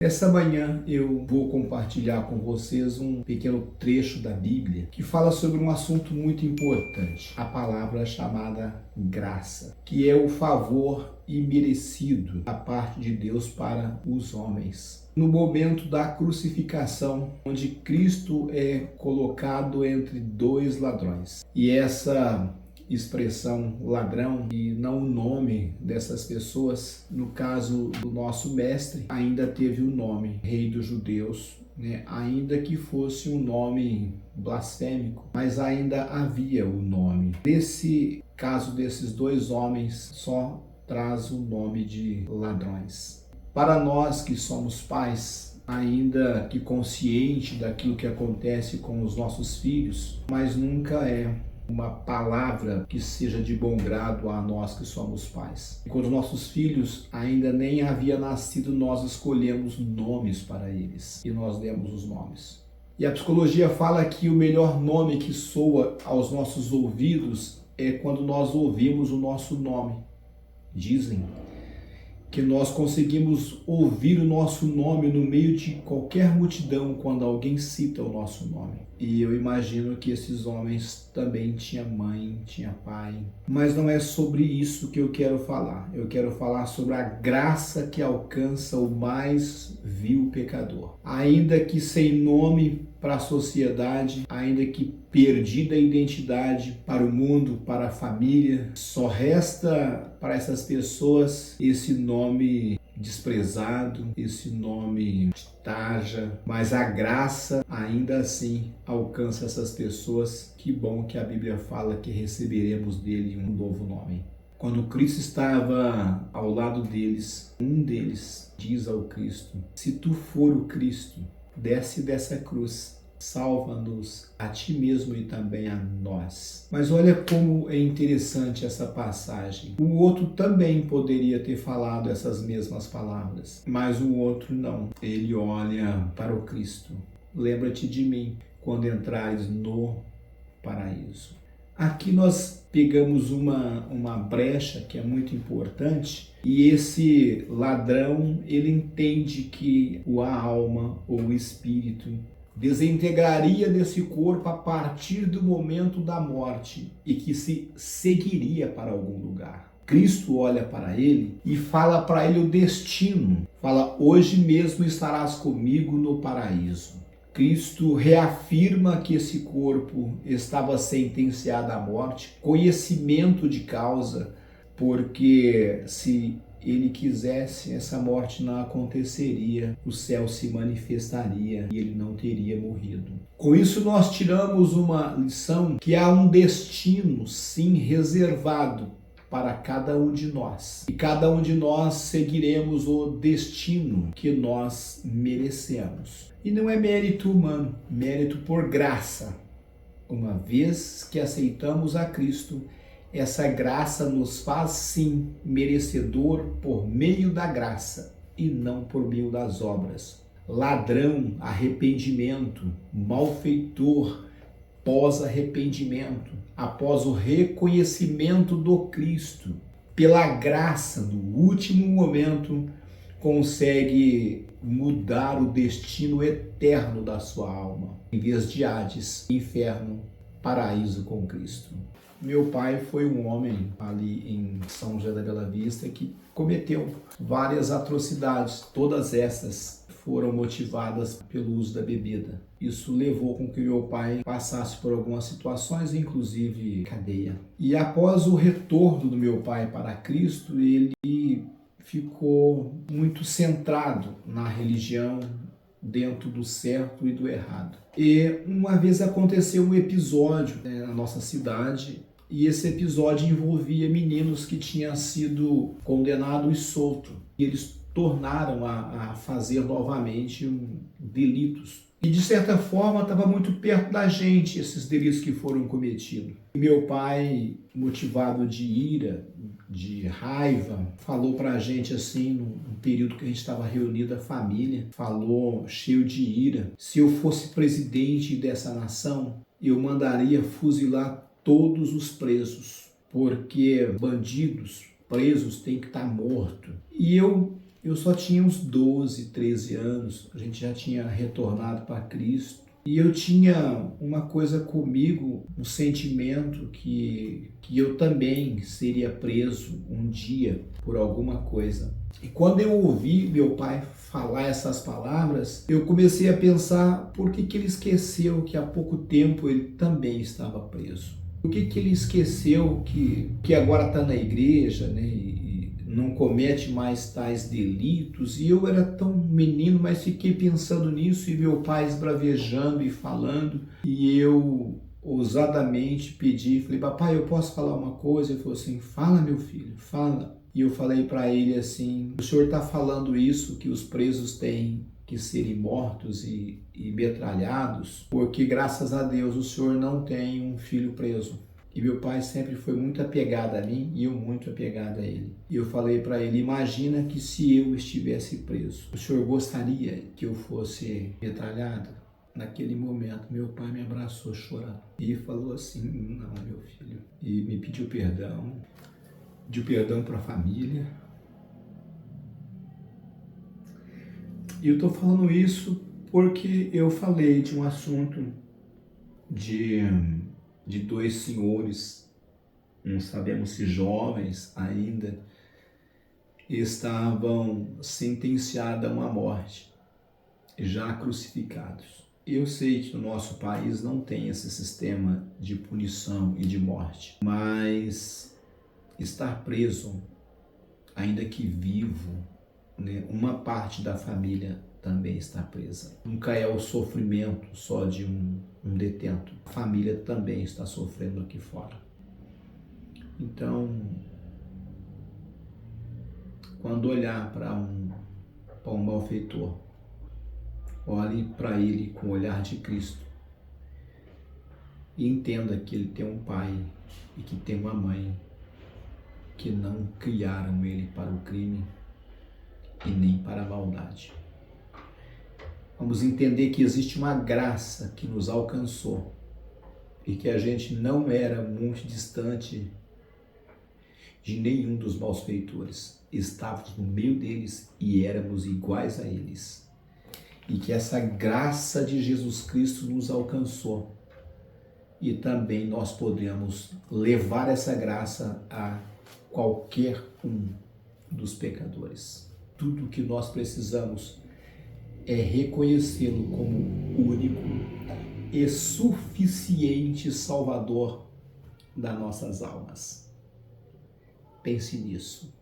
Essa manhã eu vou compartilhar com vocês um pequeno trecho da Bíblia que fala sobre um assunto muito importante, a palavra chamada graça, que é o favor imerecido da parte de Deus para os homens. No momento da crucificação, onde Cristo é colocado entre dois ladrões. E essa expressão ladrão e não o nome dessas pessoas, no caso do nosso mestre, ainda teve o nome Rei dos Judeus, ainda que fosse um nome blasfêmico, mas ainda havia o nome. Nesse caso desses dois homens, só traz o nome de ladrões. Para nós que somos pais, ainda que consciente daquilo que acontece com os nossos filhos, mas nunca é uma palavra que seja de bom grado a nós que somos pais. Quando nossos filhos ainda nem haviam nascido, nós escolhemos nomes para eles e nós demos os nomes. E a psicologia fala que o melhor nome que soa aos nossos ouvidos é quando nós ouvimos o nosso nome. Dizem que nós conseguimos ouvir o nosso nome no meio de qualquer multidão quando alguém cita o nosso nome. E eu imagino que esses homens também tinham mãe, tinham pai. Mas não é sobre isso que eu quero falar. Eu quero falar sobre a graça que alcança o mais vil pecador. Ainda que sem nome para a sociedade, ainda que perdida a identidade para o mundo, para a família, só resta para essas pessoas esse nome desprezado, esse nome de tarja, mas a graça ainda assim alcança essas pessoas. Que bom que a Bíblia fala que receberemos dele um novo nome. Quando Cristo estava ao lado deles, um deles diz ao Cristo: se tu for o Cristo, desce dessa cruz, salva-nos a ti mesmo e também a nós. Mas olha como é interessante essa passagem. O outro também poderia ter falado essas mesmas palavras, mas o outro não. Ele olha para o Cristo. Lembra-te de mim quando entrares no paraíso. Aqui nós pegamos uma brecha que é muito importante, e esse ladrão, ele entende que a alma ou o espírito desintegraria desse corpo a partir do momento da morte e que se seguiria para algum lugar. Cristo olha para ele e fala para ele o destino. Fala: hoje mesmo estarás comigo no paraíso. Cristo reafirma que esse corpo estava sentenciado à morte, conhecimento de causa, porque se ele quisesse, essa morte não aconteceria, o céu se manifestaria e ele não teria morrido. Com isso nós tiramos uma lição, que há um destino, sim, reservado para cada um de nós. E cada um de nós seguiremos o destino que nós merecemos. E não é mérito humano, mérito por graça. Uma vez que aceitamos a Cristo, essa graça nos faz, sim, merecedor por meio da graça e não por meio das obras. Ladrão, arrependimento, malfeitor, pós-arrependimento, após o reconhecimento do Cristo, pela graça, no último momento, consegue mudar o destino eterno da sua alma. Em vez de Hades, inferno, paraíso com Cristo. Meu pai foi um homem ali em São José da Bela Vista que cometeu várias atrocidades. Todas essas foram motivadas pelo uso da bebida. Isso levou com que meu pai passasse por algumas situações, inclusive cadeia. E após o retorno do meu pai para Cristo, ele ficou muito centrado na religião, dentro do certo e do errado. E uma vez aconteceu um episódio na nossa cidade, e esse episódio envolvia meninos que tinham sido condenados e soltos. E eles tornaram a fazer novamente delitos. E de certa forma estava muito perto da gente esses delitos que foram cometidos. E meu pai, motivado de ira, de raiva, falou pra gente assim, num período que a gente estava reunida, a família, falou cheio de ira: se eu fosse presidente dessa nação, eu mandaria fuzilar todos os presos, porque bandidos, presos, têm que estar mortos. E eu Eu só tinha uns 12, 13 anos, a gente já tinha retornado para Cristo. E eu tinha uma coisa comigo, um sentimento que eu também seria preso um dia por alguma coisa. E quando eu ouvi meu pai falar essas palavras, eu comecei a pensar por que ele esqueceu que há pouco tempo ele também estava preso. Por que ele esqueceu que agora está na igreja, né? E não comete mais tais delitos? E eu era tão menino, mas fiquei pensando nisso e meu pai esbravejando e falando. E eu ousadamente pedi, falei, papai, eu posso falar uma coisa? Ele falou assim, fala meu filho, fala. E eu falei para ele assim, o senhor está falando isso, que os presos têm que serem mortos e metralhados, porque graças a Deus o senhor não tem um filho preso. E meu pai sempre foi muito apegado a mim e eu muito apegado a ele. E eu falei para ele, imagina que se eu estivesse preso, o senhor gostaria que eu fosse metralhado? Naquele momento, meu pai me abraçou chorando e falou assim, não, meu filho. E me pediu perdão para a família. E eu estou falando isso porque eu falei de um assunto de dois senhores, não sabemos se jovens ainda, estavam sentenciados a uma morte, já crucificados. Eu sei que no nosso país não tem esse sistema de punição e de morte, mas estar preso, ainda que vivo, né, uma parte da família também está presa. Nunca é o sofrimento só de um detento. A família também está sofrendo aqui fora. Então, quando olhar para um malfeitor, olhe para ele com o olhar de Cristo e entenda que ele tem um pai e que tem uma mãe que não criaram ele para o crime e nem para a maldade. Vamos entender que existe uma graça que nos alcançou e que a gente não era muito distante de nenhum dos malfeitores. Estávamos no meio deles e éramos iguais a eles. E que essa graça de Jesus Cristo nos alcançou. E também nós podemos levar essa graça a qualquer um dos pecadores. Tudo o que nós precisamos é reconhecê-lo como único e suficiente Salvador das nossas almas. Pense nisso.